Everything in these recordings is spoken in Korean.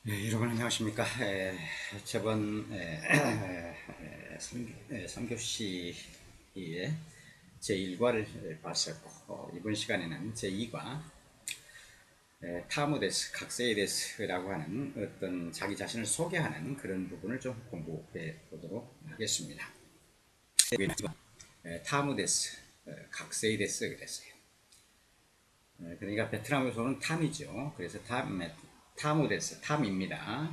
여러분 안녕하십니까? 저번 3교시에 제1과를 봤었고 이번 시간에는 제2과 타무데스, 각세이데스라고 하는 어떤 자기 자신을 소개하는 그런 부분을 좀 공부해 보도록 하겠습니다. 타무데스, 각세이데스 그랬어요. 그러니까 베트남에서는 탐이죠. 그래서 타무데스, 탐입니다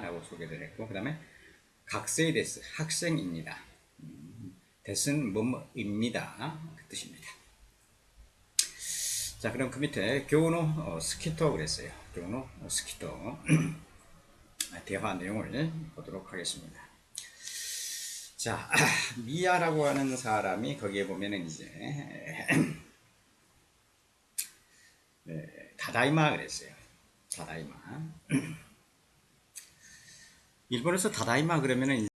라고 소개를 했고, 그 다음에 각세이데스, 학생입니다. 데스는 뭐뭐입니다. 그 뜻입니다. 자, 그럼 그 밑에 교노 스키토 그랬어요. 교노 스키토 대화 내용을 보도록 하겠습니다. 자, 미야라고 하는 사람이 거기에 보면은 이제 다다이마 그랬어요. 다다이마. 일본에서 다다이마 그러면은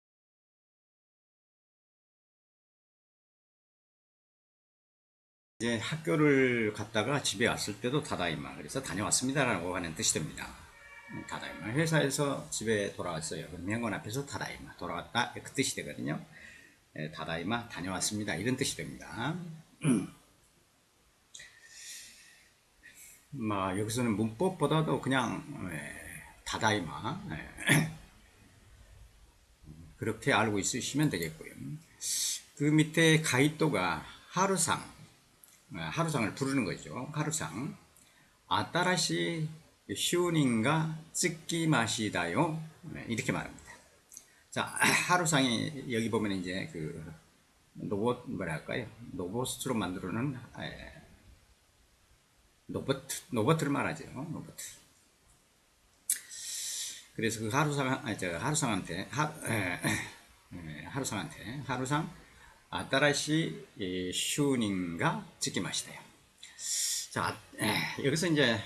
이제 학교를 갔다가 집에 왔을 때도 다다이마. 그래서 다녀왔습니다라고 하는 뜻이 됩니다. 다다이마. 회사에서 집에 돌아왔어요. 그럼 현관 앞에서 다다이마. 돌아왔다. 그 뜻이 되거든요. 다다이마. 다녀왔습니다. 이런 뜻이 됩니다. 여기서는 문법보다도 그냥 다다이마 그렇게 알고 있으시면 되겠고요. 그 밑에 가이토가 하루상을 부르는 거죠. 하루상 아따라시 휴닝가 쯔끼 마시다요 이렇게 말합니다. 자, 하루상이 여기 보면 이제 그 로봇 뭐랄까요? 로봇으로 만들어놓은 로봇을 말하죠. 로봇. 그래서 그 하루상한테 아따라시 슈닝가 찍기 마시다요. 자, 여기서 이제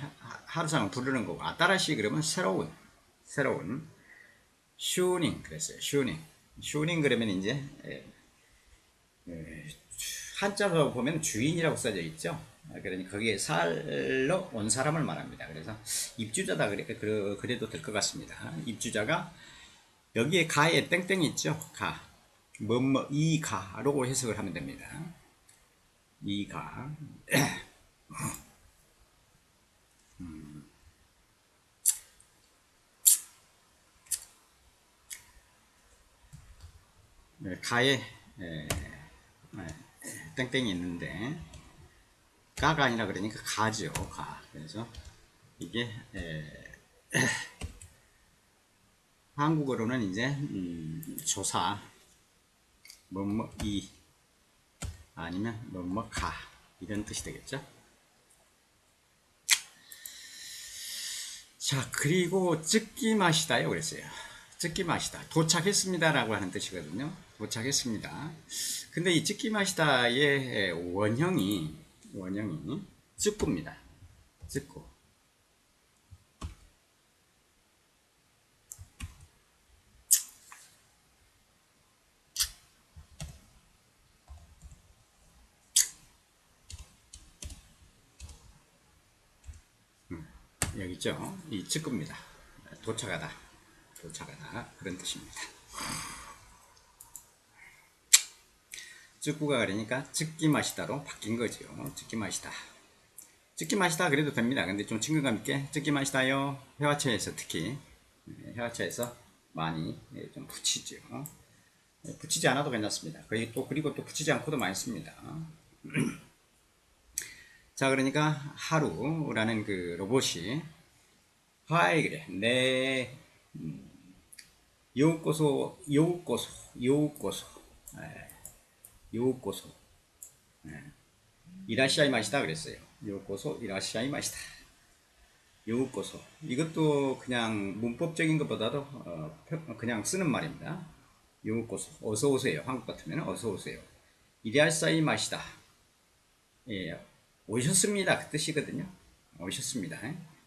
하루상을 부르는 거고 아따라시 그러면 새로운 슈닝 그랬어요. 슈닝 그러면 이제 한자로 보면 주인이라고 써져 있죠. 그러니까 거기에 살러 온 사람을 말합니다. 그래서 입주자다 그래도 될 것 같습니다. 입주자가 여기에 가에 땡땡이 있죠. 가. 뭐뭐 이 가로 해석을 하면 됩니다. 이 가. 가에 땡땡이 있는데 가가 아니라 그러니까 가죠. 가. 그래서 이게 한국어로는 이제 조사 뭐뭐 이 아니면 뭐뭐 가 이런 뜻이 되겠죠. 자, 그리고 쯔끼 마시다요 그랬어요. 쯔끼 마시다 도착했습니다라고 하는 뜻이거든요. 도착했습니다. 근데 이 쯔끼 마시다의 원형이 쯔꾸입니다. 쯔꾸. 여기 있죠. 이 쯔꾸입니다. 도착하다 그런 뜻입니다. 쯔꾸가 그러니까 쯔끼 마시다로 바뀐 거죠. 쯔끼 마시다 그래도 됩니다. 근데 좀 친근감 있게 쯔끼 마시다요. 회화체에서 특히 회화체에서 많이 좀 붙이죠. 붙이지 않아도 괜찮습니다. 그리고 또 붙이지 않고도 많이 씁니다. 자, 그러니까 하루라는 그 로봇이 하이 그래 네 요코소 이라시아이 마시다 그랬어요. 요코소 이라시아이 마시다. 요코소 이것도 그냥 문법적인 것보다도 그냥 쓰는 말입니다. 요코소 어서 오세요. 한국 같으면 어서 오세요. 이라시아이 마시다. 예, 오셨습니다. 그 뜻이거든요. 오셨습니다.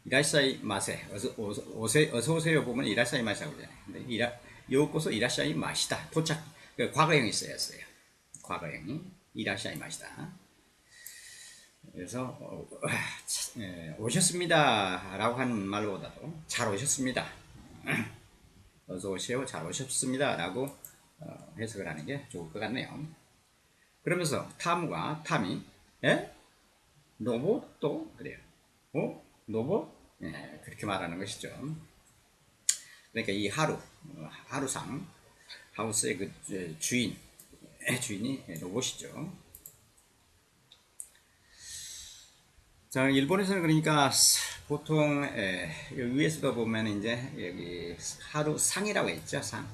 이라시아이 마세 어서 오세요 보면 이라시아이 마시다고 그러잖아요. 근데 요코소 이라시아이 마시다. 도착 과거형이 쓰였어요. 과거형이 이라시아이 마시다. 그래서 오셨습니다 라고 하는 말보다도 잘 오셨습니다, 어서 오세요, 잘 오셨습니다 라고 해석을 하는 게 좋을 것 같네요. 그러면서 타무가 탐이 로봇도 그래요. 로봇? 그렇게 말하는 것이죠. 그러니까 이 하루상 하우스의 그 주인이 로봇이죠. 자, 일본에서는 그러니까 보통 위에서도 보면 이제 여기 하루상이라고 했죠, 상.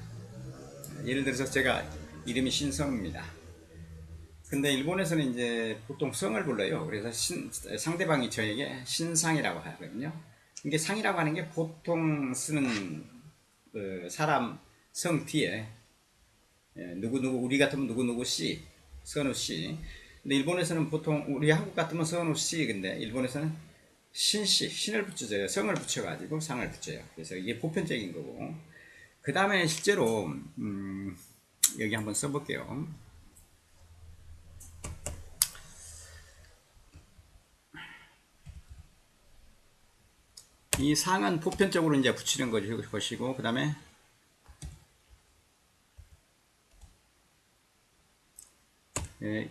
예를 들어서 제가 이름이 신성입니다. 근데 일본에서는 이제 보통 성을 불러요. 그래서 상대방이 저에게 신상이라고 하거든요. 이게 상이라고 하는 게 보통 쓰는 그 사람 성 뒤에 누구누구, 우리 같으면 누구누구 씨, 선우 씨. 근데 일본에서는 보통 우리 한국 같으면 선우 씨, 근데 일본에서는 신씨, 신을 붙여줘요. 성을 붙여가지고 상을 붙여요. 그래서 이게 보편적인 거고. 그 다음에 실제로 여기 한번 써볼게요. 이 상은 보편적으로 이제 붙이는 것이고, 그 다음에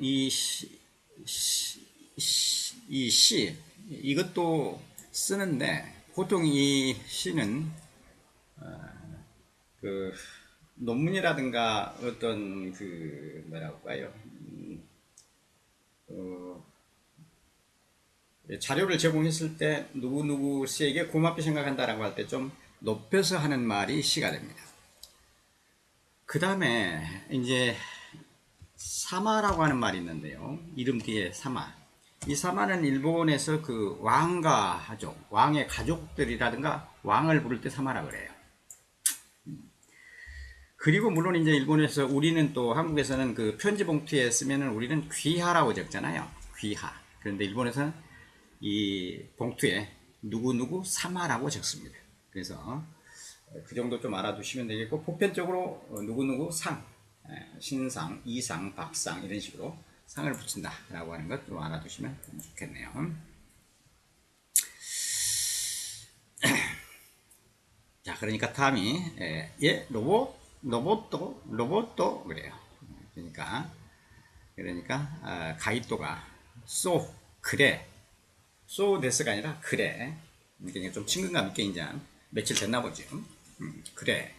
이 시, 이것도 쓰는데, 보통 이 시는 그 논문이라든가 어떤 그 뭐라고 할까요? 어, 자료를 제공했을 때 누구누구 씨에게 고맙게 생각한다라고 할 때 좀 높여서 하는 말이 시가 됩니다. 그 다음에 이제 사마라고 하는 말이 있는데요. 이름 뒤에 사마. 이 사마는 일본에서 그 왕과 하족, 왕의 가족들이라든가 왕을 부를 때 사마라 그래요. 그리고 물론 이제 일본에서 우리는 또 한국에서는 그 편지 봉투에 쓰면은 우리는 귀하라고 적잖아요. 귀하. 그런데 일본에서는 이 봉투에 누구누구 사마라고 적습니다. 그래서 그 정도 좀 알아두시면 되겠고, 보편적으로 누구누구 상, 신상, 이상, 박상 이런 식으로 상을 붙인다 라고 하는 것 좀 알아두시면 좋겠네요. 자, 그러니까 탐이 로봇도 그래요. 그러니까 가이토가 그래, 데스가 아니라 그래. 그러니까 좀 친근감 있게 이제 며칠 됐나 보죠. 그래.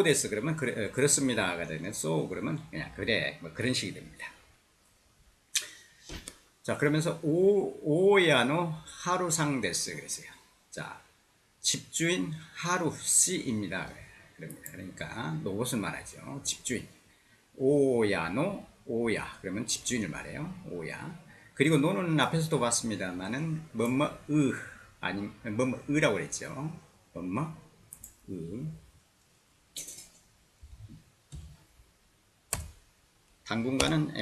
데스 그러면 그렇습니다가 되면 그러면 그냥 그래, 뭐 그런 식이 됩니다. 자, 그러면서 오야노 하루상 데스 그랬어요. 자, 집주인 하루 씨입니다. 그러니까 로봇을 말하죠. 집주인. 오야 그러면 집주인을 말해요. 오야. 그리고 노는 앞에서도 봤습니다만은 뭐뭐으 아니 뭐뭐으라고 그랬죠. 뭐뭐으. 당분간은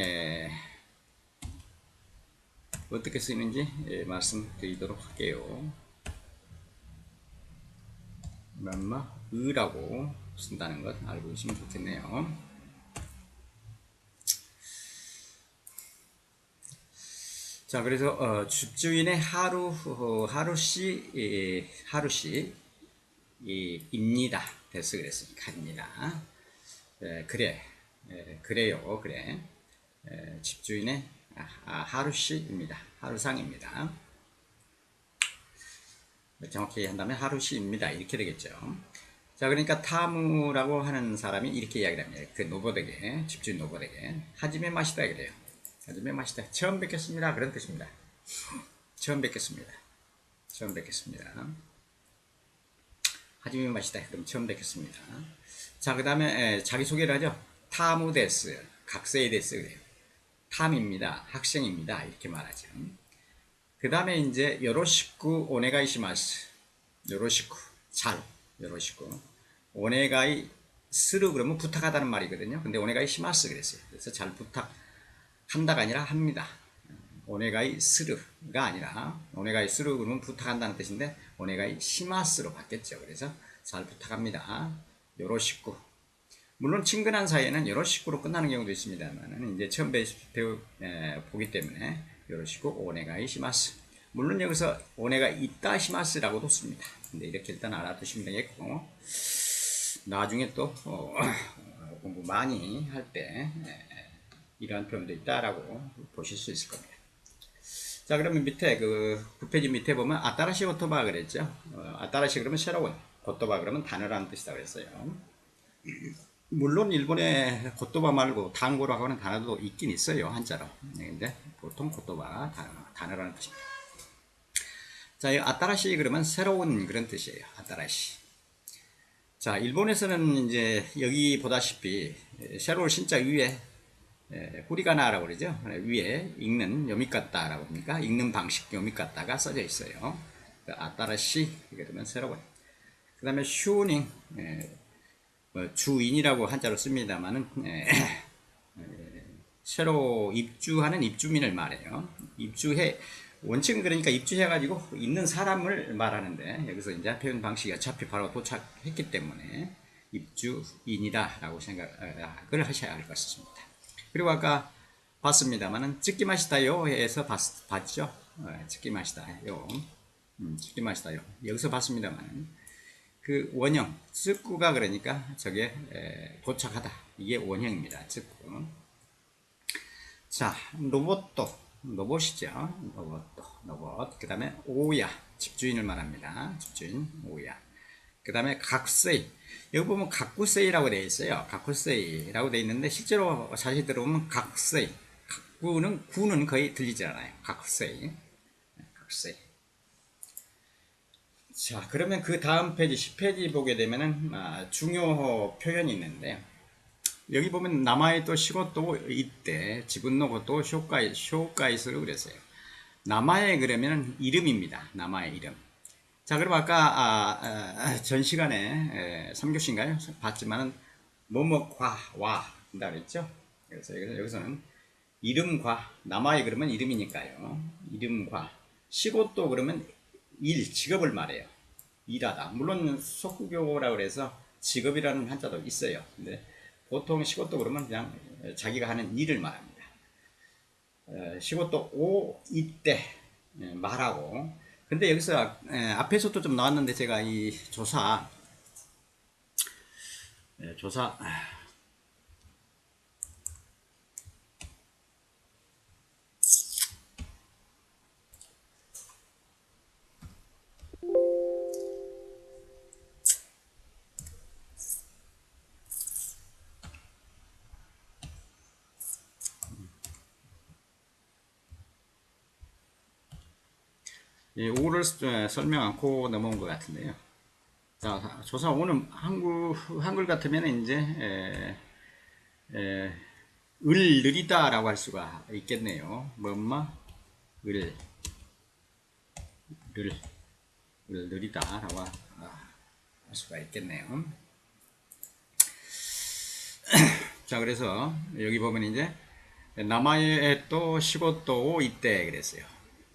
어떻게 쓰이는지 말씀드리도록 할게요. 뭐뭐으라고 쓴다는 것 알고 계시면 좋겠네요. 자, 그래서 집주인의 하루씨입니다. 됐어 그랬으니까 입니다. 그래, 그래요, 그래. 집주인의 하루씨입니다. 하루상입니다. 정확히 한다면 하루씨입니다. 이렇게 되겠죠. 자, 그러니까 타무라고 하는 사람이 이렇게 이야기를 합니다. 그 노봇에게, 집주인 노봇에게 하지메 마시다 그래요. 하지메 마시다. 처음 뵙겠습니다. 그런 뜻입니다. 처음 뵙겠습니다. 처음 뵙겠습니다. 하지메 마시다. 그럼 처음 뵙겠습니다. 자, 그 다음에 자기소개를 하죠. 타무 데스, 각세이 데스 그래요. 탐입니다. 학생입니다. 이렇게 말하죠. 그 다음에 이제 요로시쿠 오네가이시마스. 요로시쿠 요로시쿠 오네가이 스루 그러면 부탁하다는 말이거든요. 근데 오네가이 시마스 그랬어요. 그래서 잘 부탁한다가 아니라 합니다. 오네가이 스루가 아니라 오네가이 스루 그러면 부탁한다는 뜻인데 오네가이 시마스로 바뀌었죠. 그래서 잘 부탁합니다. 요로시쿠. 물론 친근한 사이에는 요로시쿠로 끝나는 경우도 있습니다만 이제 처음 보기 때문에 요러시고 오네가이시마스. 물론 여기서 오네가 이따시마스라고도 씁니다. 근데 이렇게 일단 알아두시면 되겠고, 나중에 또 공부 많이 할 때 이러한 표현도 있다라고 보실 수 있을 겁니다. 자, 그러면 밑에 그 9페이지 밑에 보면 아따라시 고토바 그랬죠. 아따라시 그러면 새로운, 고토바 그러면 단어라는 뜻이다 그랬어요. 물론 일본에 고토바 말고 단고라고 하는 단어도 있긴 있어요, 한자로. 근데 보통 고토바가 단어라는 뜻입니다. 자, 이 아따라시 그러면 새로운 그런 뜻이에요. 아따라시. 자, 일본에서는 이제 여기 보다시피 새로운 신자 위에 후리가나라고 그러죠. 위에 읽는 요미카타라고 합니까? 읽는 방식 요미카타가 써져 있어요. 아따라시 그러면 새로운. 그 다음에 슈닝 주인이라고 한자로 씁니다만은 새로 입주하는 입주민을 말해요. 입주해 원칙은 그러니까 입주해가지고 있는 사람을 말하는데 여기서 이제 표현 방식이 어차피 바로 도착했기 때문에 입주인이다라고 생각을 하셔야 할 것 같습니다. 그리고 아까 봤습니다만은 찍기마시다요 해서 봤죠. 찍기마시다요. 찍기마시다요. 여기서 봤습니다만은 그 원형 쯔꾸가 그러니까 저게 도착하다. 이게 원형입니다. 쯔꾸. 자, 로봇이죠. 로봇. 그 다음에 오야, 집주인을 말합니다. 집주인, 오야. 그 다음에 각세이. 여기 보면 각구세이라고 되어 있어요. 각구세이라고 되어 있는데 실제로 자세히 들어보면 각세이. 구는 거의 들리지 않아요. 각세이. 각세이. 자, 그러면 그 다음 페이지 10페이지 보게 되면은 중요 표현이 있는데 여기 보면 나마에 또 시고또 이때 지분노 고또 쇼카이스로 그랬어요. 나마에 그러면 이름입니다. 나마의 이름. 자, 그럼 아까 전 시간에 3교시인가요? 봤지만은 뭐뭐과 와 한다 그랬죠? 그래서 여기서는 이름과 나마에 그러면 이름이니까요. 이름과 시고또 그러면 직업을 말해요. 일하다. 물론 속구교라 그래서 직업이라는 한자도 있어요. 근데 보통 시고또 그러면 그냥 자기가 하는 일을 말합니다. 시고또 오 이때 말하고. 근데 여기서 앞에서도 좀 나왔는데 제가 이 조사 오를 설명 않고 넘어온 것 같은데요. 자, 조사 오는 한글 같으면 이제 을 느리다라고 할 수가 있겠네요. 뭐마 을 느리다라고 할 수가 있겠네요. 자, 그래서 여기 보면 이제 남아의 또 시고또 이때 그랬어요.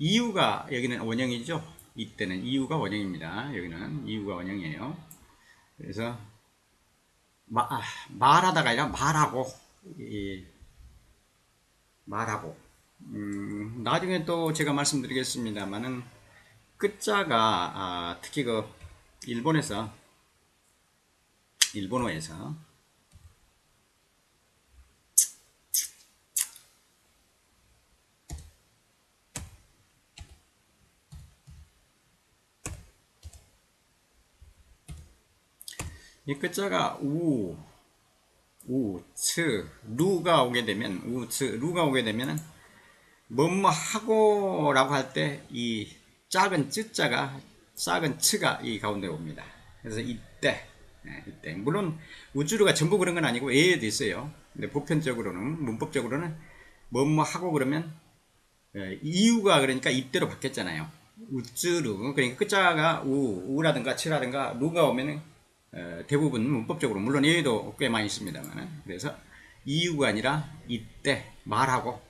이유가 여기는 원형이죠. 이때는 이유가 원형입니다. 여기는 이유가 원형이에요. 그래서 말하다가 아니라 말하고 나중에 또 제가 말씀드리겠습니다만은 끝자가 특히 그 일본어에서 이 끝자가 루가 오게 되면 루가 오게 되면은 뭐뭐 하고라고 할 때 이 작은 츠가 이 가운데 옵니다. 그래서 이때 물론 우주루가 전부 그런 건 아니고 예외도 있어요. 근데 보편적으로는 문법적으로는 뭐뭐 하고 그러면 이유가 그러니까 이때로 바뀌었잖아요. 우주루 그러니까 끝자가 우라든가 츠라든가 루가 오면은 대부분 문법적으로 물론 예외도 꽤 많이 있습니다만 그래서 이유가 아니라 이때 말하고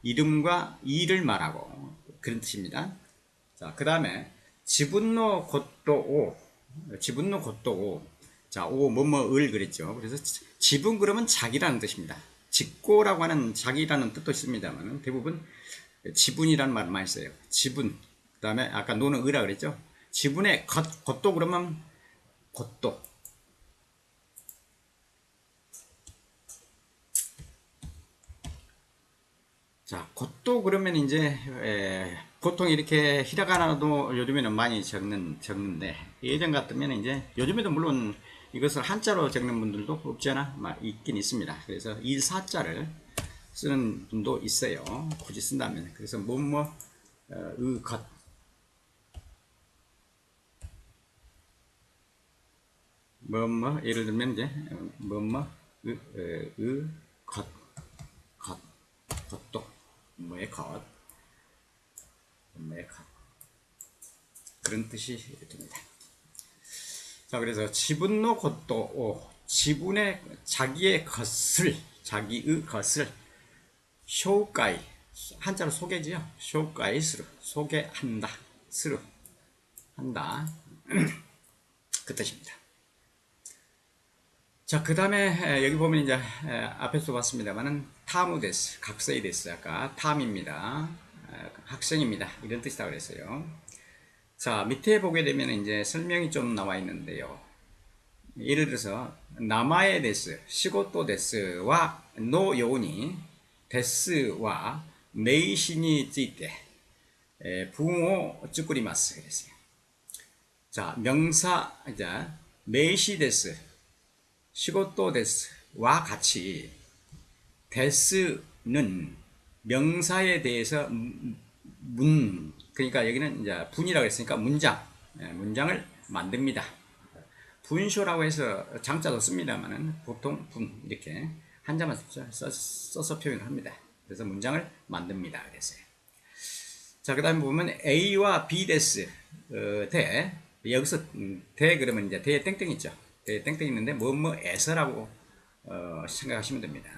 이름과 일을 말하고 그런 뜻입니다. 자, 그 다음에 지분노 곧도 오 자, 오 뭐뭐을 그랬죠. 그래서 지분 그러면 자기라는 뜻입니다. 직고라고 하는 자기라는 뜻도 있습니다만 대부분 지분이라는 말 많이 써요. 지분. 그 다음에 아까 노는 의라 그랬죠. 지분의 겉도 그러면 겉도. 자, 겉도 그러면 이제 보통 이렇게 히라가나도 요즘에는 많이 적는데 예전 같으면 이제 요즘에도 물론 이것을 한자로 적는 분들도 없지 않아 있긴 있습니다. 그래서 일사자를 쓰는 분도 있어요. 굳이 쓴다면. 그래서 겉 예를 들면 이제 겉 겉도 뭐의 겉 그런 뜻이 됩니다. 자, 그래서 지분노 겉도 지분의 자기의 것을 쇼가이 한자로 소개지요. 쇼가이 스루 소개한다 스루 한다 그 뜻입니다. 자, 그 다음에 여기 보면 이제 앞에서 봤습니다만은 타무데스 각서이데스 아까 탐입니다. 학생입니다. 이런 뜻이다 그랬어요. 자, 밑에 보게 되면 이제 설명이 좀 나와 있는데요. 예를 들어서 나마에 데스, 시고토 데스와 노 요니 데스와 메이시니 찌때 붕오 쭈꾸리마스 그랬어요. 자, 명사 이제 메이시 데스, 시고토 데스와 같이 데스는 명사에 대해서 그러니까 여기는 이제 분이라고 했으니까 문장을 만듭니다. 분쇼라고 해서 장자도 씁니다만은 보통 분 이렇게 한자만 써서 표현을 합니다. 그래서 문장을 만듭니다. 그랬어요. 자, 그 다음에 보면 A와 B 데스 대 여기서 대 그러면 이제 대에 땡땡 있죠. 대에 땡땡 있는데 뭐뭐에서라고 생각하시면 됩니다.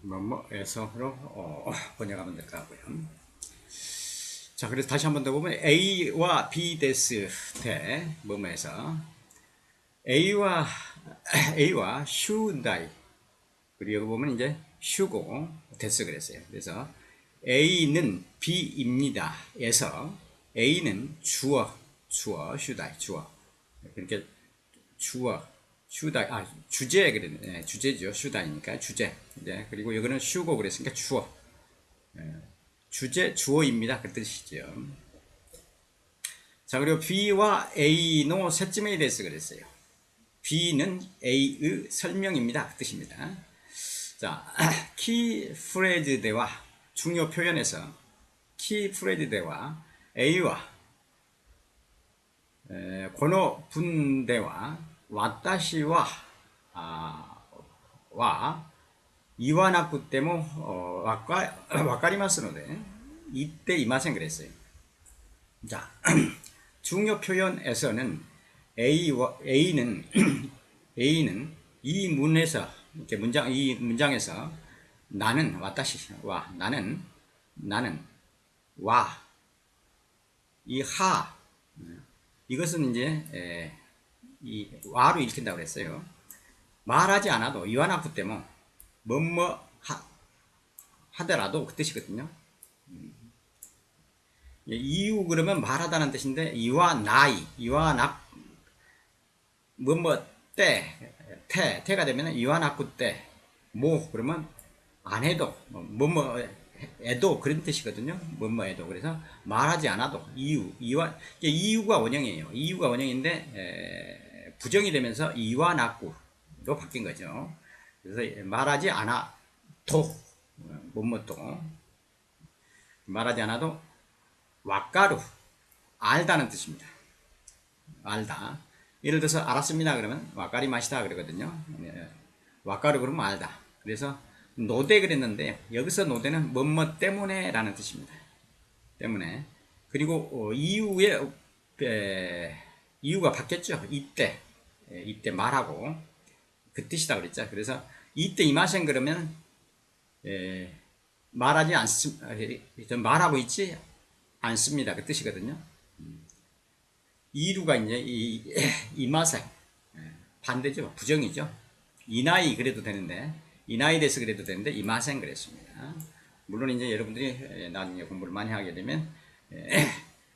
뭐뭐에서로 번역하면 될 것 같고요. 자, 그래서 다시 한 번 더 보면 A와 B 데스 대 뭐뭐에서 A와 슈다이 그리고 여기 보면 이제 슈고 데스 그랬어요. 그래서 A는 B입니다. 에서 A는 주어 슈다이 주어 그러니까 슈다이 주제 그랬네 주제죠. 슈다이니까 주제 이제 그리고 여기는 슈고 그랬으니까 주어 주제 주어입니다. 그 뜻이죠. 자, 그리고 B와 A의 셋쯤에 대해서 그랬어요. B는 A의 설명입니다. 그 뜻입니다. 자, 키프레즈 대화 중요 표현에서 키프레즈 대화 A와 고노 분대와 와타시와 이와나쿠 때모 와카리마스노데 이때 이마센 그랬어요. 자, 중요 표현에서는 A는 이 문에서 이렇게 이 문장에서 나는 와타시와 나는 와 이 하 이것은 이제 이 와로 읽힌다고 그랬어요. 말하지 않아도 이와나쿠 때모 하더라도 그 뜻이거든요. 이유 그러면 말하다는 뜻인데 이와 때가 되면 이와 나쿠 때 그러면 안 해도 에도 그런 뜻이거든요. 에도 그래서 말하지 않아도 이유가 원형이에요. 이유가 원형인데 부정이 되면서 이와 나쿠로 바뀐 거죠. 그래서 말하지 않아도 말하지 않아도 와까루 알다는 뜻입니다. 알다. 예를 들어서 알았습니다 그러면 와까리 마시다 그러거든요. 와까루 그러면 알다. 그래서 노대 그랬는데 여기서 노대는 뭐뭐 때문에 라는 뜻입니다. 때문에. 그리고 이유가 바뀌었죠. 이때 말하고 그 뜻이다 그랬죠. 그래서 이때 이마생 그러면 말하지 않습니다. 말하고 있지 않습니다. 그 뜻이거든요. 이루가 이제 이마생 반대죠. 부정이죠. 이 나이 그래도 되는데 이 나이 돼서 그래도 되는데 이마생 그랬습니다. 물론 이제 여러분들이 나중에 공부를 많이 하게 되면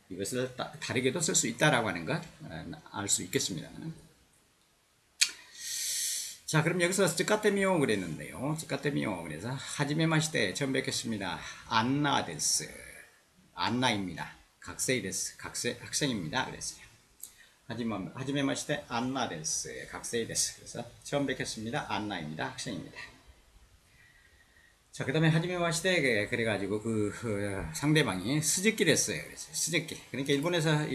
이것을 다르게도 쓸 수 있다라고 하는 것 알 수 있겠습니다. 자, 그럼 여기서 쯔카테미오 그랬는데요. 쯔카테미오 그래서 하지메 마시테 처음 뵙겠습니다. 안나 데스. 안나입니다. 각세이 데스. 학생입니다. 그랬어요. 하지메 마시테 안나 데스. 각세이 데스. 그래서 처음 뵙겠습니다. 안나입니다. 학생입니다. 자, 그 다음에 하지메 마시테 그래가지고 상대방이 스즈키 데스. 그랬어요. 스즈키. 그러니까 일본에서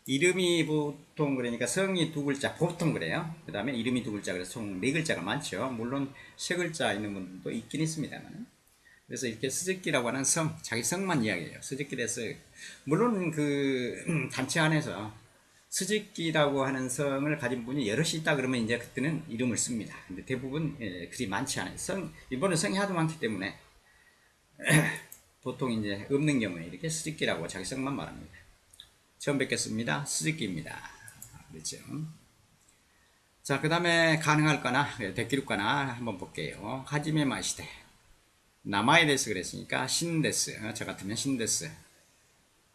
이름이 보통 그러니까 성이 두 글자 보통 그래요. 그 다음에 이름이 두 글자 그래서 총 네 글자가 많죠. 물론 세 글자 있는 분도 있긴 있습니다만. 그래서 이렇게 스즈키라고 하는 자기 성만 이야기해요. 스즈키 데스. 물론 단체 안에서 스즈키라고 하는 성을 가진 분이 여럿이 있다 그러면 이제 그때는 이름을 씁니다. 근데 대부분 그리 많지 않아요. 일본은 성이 하도 많기 때문에 보통 이제 없는 경우에 이렇게 스즈키라고 자기 성만 말합니다. 처음 뵙겠습니다. 스즈키입니다. 그렇죠. 자, 그 다음에 가능할까나, 데키루까나 한번 볼게요. 하지메 마시테. 나마에 데스 그랬으니까 신데스. 저 같으면 신데스.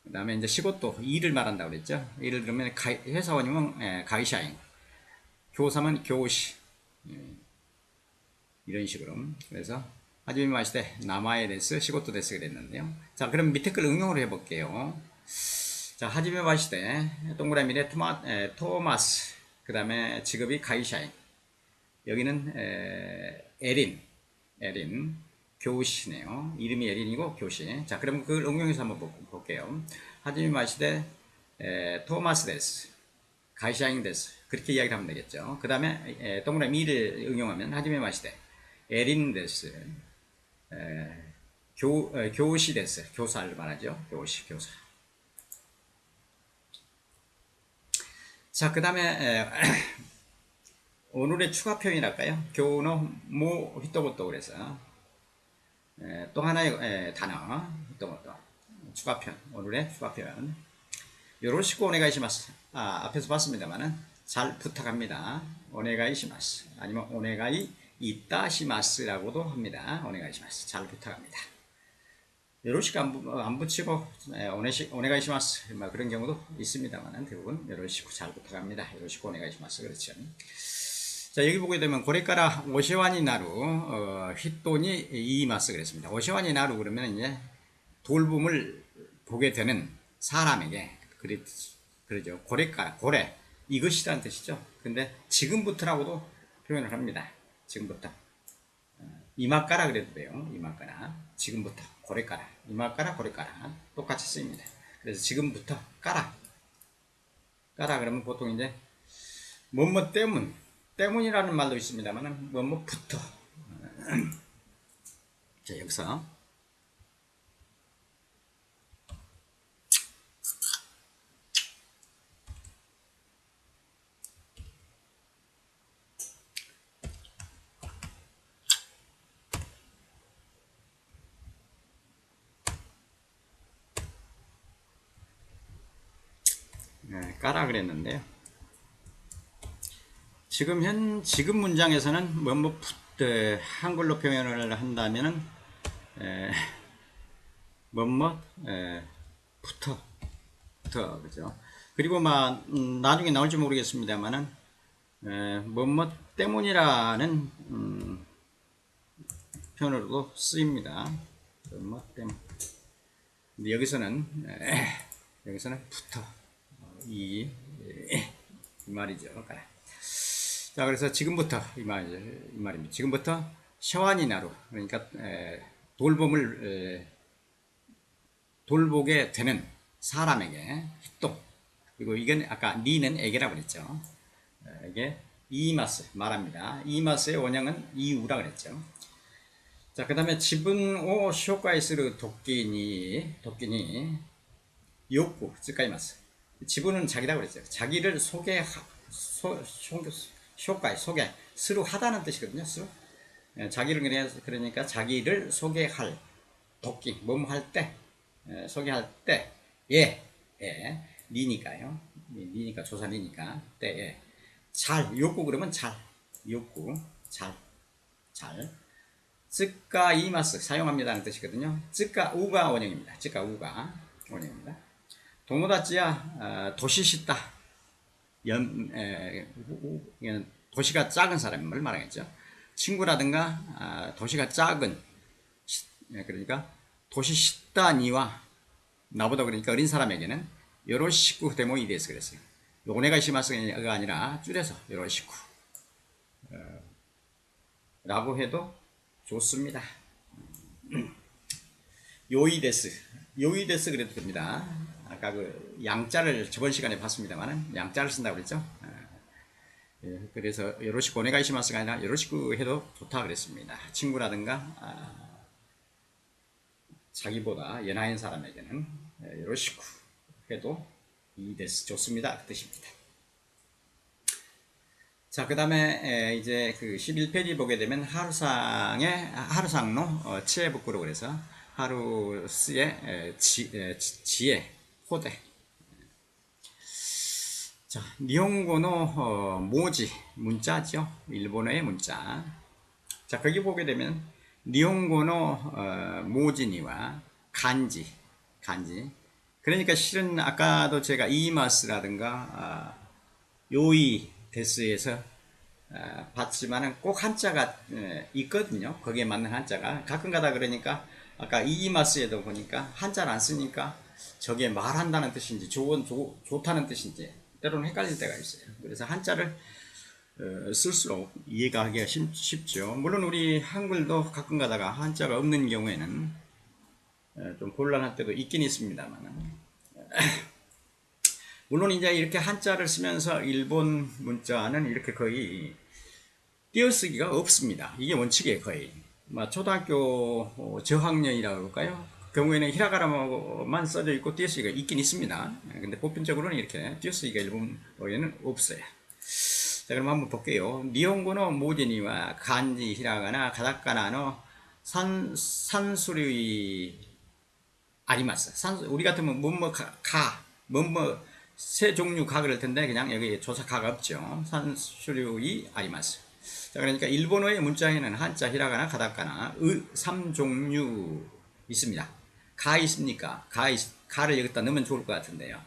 그 다음에 이제 시고토, 일을 말한다고 그랬죠. 예를 들면 회사원이면 가이샤인. 교사면 교시. 이런 식으로. 그래서 하지메 마시테, 나마에 데스, 시고토 데스 그랬는데요. 자, 그럼 밑에 걸 응용으로 해볼게요. 자, 하지메 마시테 동그라미에 토마스 그 다음에 직업이 가이샤인 여기는 에린 교시네요. 이름이 에린이고 교시. 자, 그럼 그걸 응용해서 한번 볼게요. 하지메 마시테 토마스 데스 가이샤인 데스 그렇게 이야기를 하면 되겠죠. 그 다음에 동그라미 2를 응용하면 하지메 마시테 에린 데스 교시 데스 교사를 말하죠. 교사. 자, 그 다음에 오늘의 추가 표현이랄까요? 교노 모 히토고토 그래서 또 하나의 단어 히토고토 추가 표현. 오늘의 추가 표현. 요로시쿠 오네가이시마스. 앞에서 봤습니다만은 잘 부탁합니다. 오네가이시마스. 아니면 오네가이 이따시마스라고도 합니다. 오네가이시마스. 잘 부탁합니다. 요로시쿠 안 붙이고 오네가이시마스 그런 경우도 있습니다만 대부분 요로시쿠 잘 부탁합니다. 요로시쿠 오네가이시마스 그렇죠. 자, 여기 보게 되면 고레카라 오시와니 나루 히토니 이마스 그랬습니다. 오시와니 나루 그러면 이제 돌봄을 보게 되는 사람에게 그러죠. 고레카라 고래 이것이라는 뜻이죠. 근데 지금부터라고도 표현을 합니다. 지금부터 이마까라 그래도 돼요. 이마까라 지금부터 고래까라 이마까라 고래까라 똑같이 쓰입니다. 그래서 지금부터 까라 그러면 보통 이제 뭐뭐 때문이라는 말도 있습니다만 뭐뭐부터 자, 여기서 까라 그랬는데요. 지금 문장에서는 한글로 표현을 한다면은 부터 그죠. 그리고 나중에 나올지 모르겠습니다만은 때문이라는 표현으로도 쓰입니다. 때문. 근데 여기서는 부터 이 말이죠. 자, 그래서 지금부터 이 말입니다. 지금부터 샤와니 나루 그러니까 돌보게 되는 사람에게 히토 그리고 이건 아까 니는 에게라고 그랬죠. 이게 이마스 말합니다. 이마스의 원형은 이유라 그랬죠. 자, 그 다음에 지분 오 쇼카이스르 도끼니 욕구 쓰까이마스. 지분은 자기라고 그랬어요. 자기를 소개 스루 하다는 뜻이거든요. 스루. 자기를 그러니까 자기를 소개할 도끼 뭐할 때 소개할 때 예, 예 니니까요. 니니까 조사 니니까 때에 잘 욕구 그러면 잘 욕구 잘 쯔까 이마스 사용합니다는 뜻이거든요. 쯔까 우가 원형입니다. 쯔까 우가 원형입니다. 도모다치야 도시시다 도시가 작은 사람을 말하겠죠. 친구라든가 도시가 작은 그러니까 도시 시다니와 나보다 그러니까 어린 사람에게는 요로시쿠 데모이 데스 그랬어요. 오네가 시마스가 아니라 줄여서 요로시쿠 라고 해도 좋습니다. 요이데스 그래도 됩니다. 아까 그 양자를 저번 시간에 봤습니다만 양자를 쓴다고 그랬죠. 그래서 요로시쿠 오네가이시마스가 아니라 요로시쿠 해도 좋다 그랬습니다. 친구라든가 자기보다 연하인 사람에게는 요로시쿠 해도 이데스 좋습니다 그 뜻입니다. 자, 그 다음에 이제 그 11페이지 보게 되면 하루상노 치에부쿠로 그래서 하루스의 지혜 호대. 자, 니혼고노 모지 문자죠. 일본어의 문자. 자, 거기 보게 되면 니혼고노 모지니와 간지. 그러니까 실은 아까도 제가 이마스라든가 요이 데스에서 봤지만은 꼭 한자가 있거든요. 거기에 맞는 한자가 가끔가다 그러니까 아까 이마스에도 보니까 한자를 안 쓰니까 저게 말한다는 뜻인지 좋다는 뜻인지 때로는 헷갈릴 때가 있어요. 그래서 한자를 쓸수록 이해가 하기가 쉽죠. 물론 우리 한글도 가끔가다가 한자가 없는 경우에는 좀 곤란할 때도 있긴 있습니다만 물론 이제 이렇게 한자를 쓰면서 일본 문자는 이렇게 거의 띄어쓰기가 없습니다. 이게 원칙이에요, 거의. 초등학교 저학년이라고 할까요? 경우에는 히라가나만 써져 있고 띄어쓰기가 있긴 있습니다. 근데 보편적으로는 이렇게 띄어쓰기가 일본어에는 없어요. 자, 그럼 한번 볼게요. 니혼고노 모지니와 간지 히라가나 가다카나노 산수류이 아리마스. 우리 같으면 세 종류 가 그럴 텐데 그냥 여기 조사 가가 없죠. 산수류이 아리마스. 자, 그러니까 일본어의 문자에는 한자, 히라가나, 가다카나 3종류 있습니다. 가 있습니까? 가를 여기다 넣으면 좋을 것 같은데요.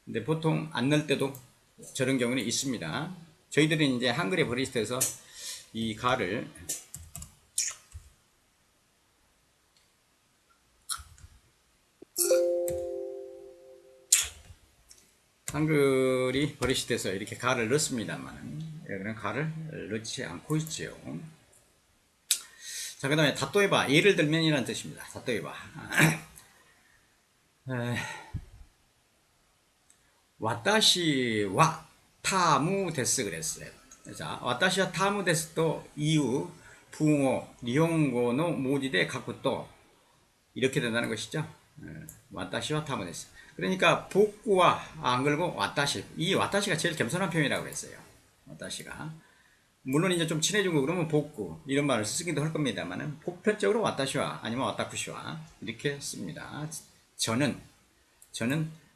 근데 보통 안 넣을 때도 저런 경우는 있습니다. 저희들은 이제 한글에 버리스트에서 이 가를 한글이 버리시돼서 이렇게 가를 넣습니다만 여기는 가를 넣지 않고 있지요. 자, 그 다음에 다또해봐 예를 들면 이라는 뜻입니다. 다또해봐 와타시와 타무 데스 그랬어요. 자, 와타시와 타무 데스도 이유 붕어 니혼고노 모지대 갖고 또 이렇게 된다는 것이죠. 와타시와 타무 데스. 그러니까 복구와 안 걸고 와타시. 이 와타시가 제일 겸손한 표현이라고 그랬어요. 와타시가. 물론 이제 좀 친해지고 그러면 복구 이런 말을 쓰기도 할 겁니다만은 보편적으로 와타시와 아니면 와타쿠시와 이렇게 씁니다. 저는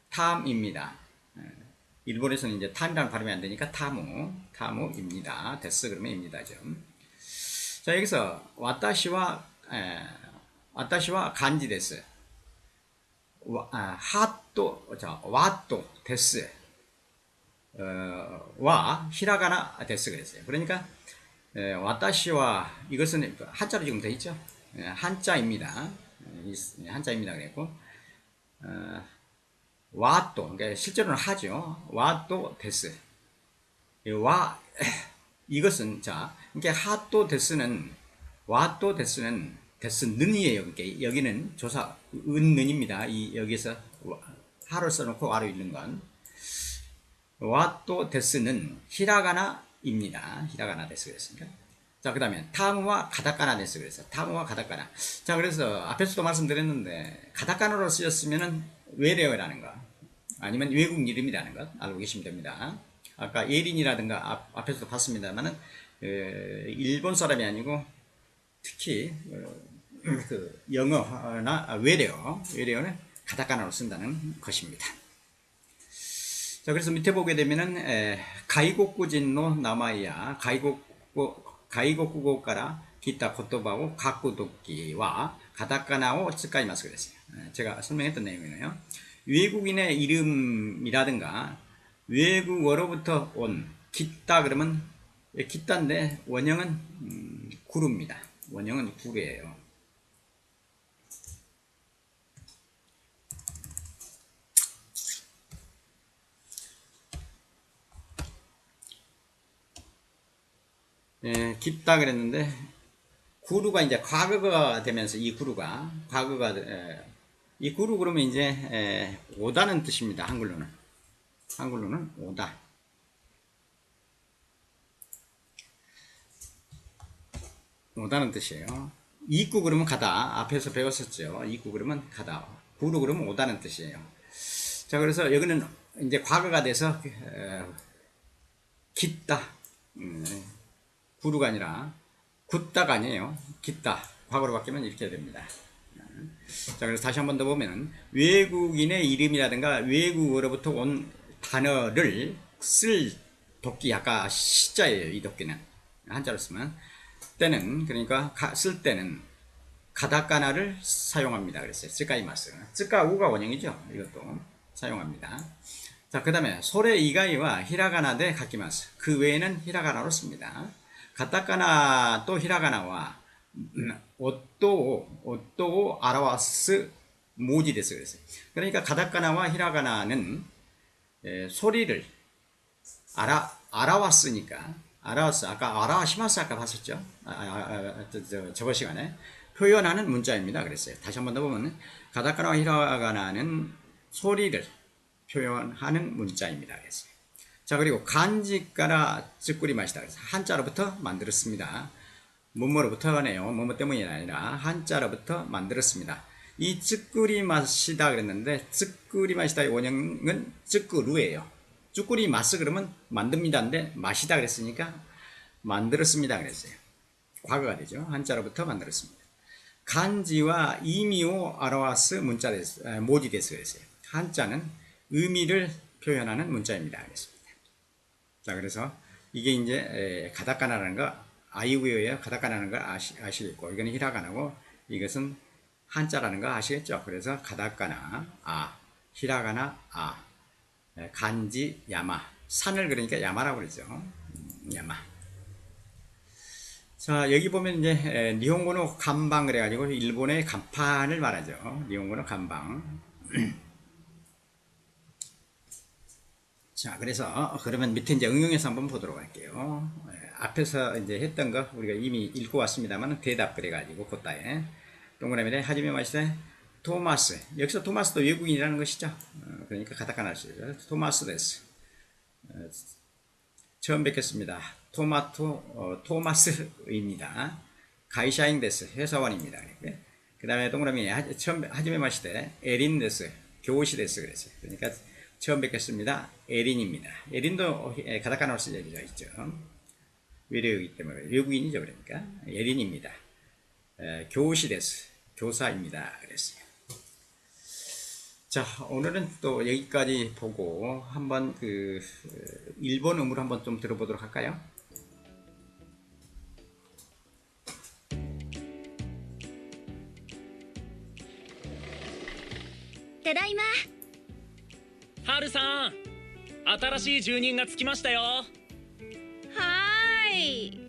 탐입니다. 일본에서는 이제 탐이라는 발음이 안 되니까 타무입니다. 데스 그러면 입니다죠. 자, 여기서 와타시와 간지 데스. 와또 데스 와 히라가나 데스 그랬어요. 그러니까 와타시와 이것은 한자로 지금 되어 있죠. 한자입니다. 한자입니다. 그랬고 와또 그러니까 실제로는 하죠. 와또 데스 와 이것은 자 그러니까 하또 데스는 와또 데스는 데스는이에요. 그러니까 여기는 조사 은는입니다. 이 여기서 하를 써놓고 와로 읽는 건 와또 데스는 히라가나입니다. 히라가나 데스 그랬습니다. 자, 그 다음에 타무와 가타카나 데스. 그래서 타무와 가타카나. 자, 그래서 앞에서도 말씀드렸는데 가타카나로 쓰였으면은 외래어라는 거 아니면 외국 이름이라는 것 알고 계시면 됩니다. 아까 예린이라든가 앞에서도 봤습니다만은 일본 사람이 아니고 특히 그 영어나 외래어는 가타카나로 쓴다는 것입니다. 자, 그래서 밑에 보게 되면은 가이고쿠진노 나마이야 가이고쿠고から 기타 고토바오 가쿠도끼와 가타카나오 쓰까이마스 그랬어요. 제가 설명했던 내용이네요. 외국인의 이름이라든가 외국어로부터 온 기타 그러면 기타인데 원형은 구루입니다. 원형은 구루예요. 깊다 그랬는데 구루가 이제 과거가 되면서 이 구루 그러면 이제 오다는 뜻입니다. 한글로는 오다. 오다는 뜻이에요. 이구 그러면 가다. 앞에서 배웠었죠. 이구 그러면 가다. 구루 그러면 오다는 뜻이에요. 자, 그래서 여기는 이제 과거가 돼서 깊다. 구루가 아니라 굳다가 아니에요. 깊다. 과거로 바뀌면 이렇게 됩니다. 자, 그래서 다시 한 번 더 보면은 외국인의 이름이라든가 외국어로부터 온 단어를 쓸 도끼, 아까 시자예요. 이 도끼는 한자로 쓰면 때는 그러니까 쓸 때는 가타카나를 사용합니다. 그랬어요. 쓰까이마스. 쓰까우가 원형이죠. 이것도 사용합니다. 자, 그 다음에 소레 이가이와 히라가나 데 가키마스. 그 외에는 히라가나로 씁니다. 가타카나 또 히라가나와 오또 아라와스 모지 데스 그랬어요. 그러니까 가타카나와 히라가나는 소리를 알아왔으니까 알아왔어. 아까 알아시마스 아까 봤었죠. 저번 시간에 표현하는 문자입니다. 그랬어요. 다시 한 번 더 보면 가타카나와 히라가나는 소리를 표현하는 문자입니다. 그랬어요. 자, 그리고 간지가라 쯔꾸리 마시다. 그래서 한자로부터 만들었습니다. 뭐뭐로부터 하네요. 뭐뭐 때문이 아니라 한자로부터 만들었습니다. 이 쯔꾸리 마시다 그랬는데 쯔꾸리 마시다의 원형은 쯔꾸루예요. 쯔꾸리 마스 그러면 만듭니다인데 마시다 그랬으니까 만들었습니다 그랬어요. 과거가 되죠. 한자로부터 만들었습니다. 간지와 이미오 아라와스 문자 데스, 모지 데스 그랬어요. 한자는 의미를 표현하는 문자입니다 그랬습니다. 자, 그래서 이게 이제 가타카나라는 거 아이우에요. 가타카나라는 거 아시겠고 이거는 히라가나고 이것은 한자라는 거 아시겠죠? 그래서 가타카나 히라가나 간지 야마 산을 그러니까 야마라고 그러죠. 야마. 자, 여기 보면 이제 니혼고노 간방 그래가지고 일본의 간판을 말하죠. 니혼고노 간방. 자, 그래서 그러면 밑에 이제 응용해서 한번 보도록 할게요. 앞에서 이제 했던 거 우리가 이미 읽고 왔습니다만 대답 그래가지고 그따에 동그라미에 하지메 마시세 토마스. 여기서 토마스도 외국인이라는 것이죠. 그러니까 가타카나 쓰죠. 토마스 데스. 처음 뵙겠습니다. 토마스입니다. 가이샤잉 데스. 회사원입니다. 그 다음에 동그라미에 처음 하지메 마시세 에린 데스. 교시 데스 그랬어요. 그러니까 처음 뵙겠습니다. 에린입니다. 에린도 가타카나로 쓸 얘기가 있죠. 외래어이기 때문에 외국인이죠. 그러니까 에린입니다. 교시 데스. 교사입니다. 그랬어요. 자, 오늘은 또 여기까지 보고 한번 일본 음으로 한번 좀 들어보도록 할까요? ただいま。ハルさん、新しい住人がつきましたよ。はー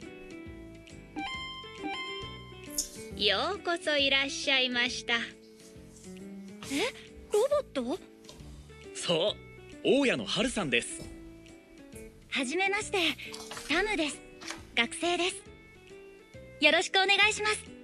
い。ようこそいらっしゃいました。ロボット？そう、大家のハルさんです。はじめまして、サムです。学生です。よろしくお願いします。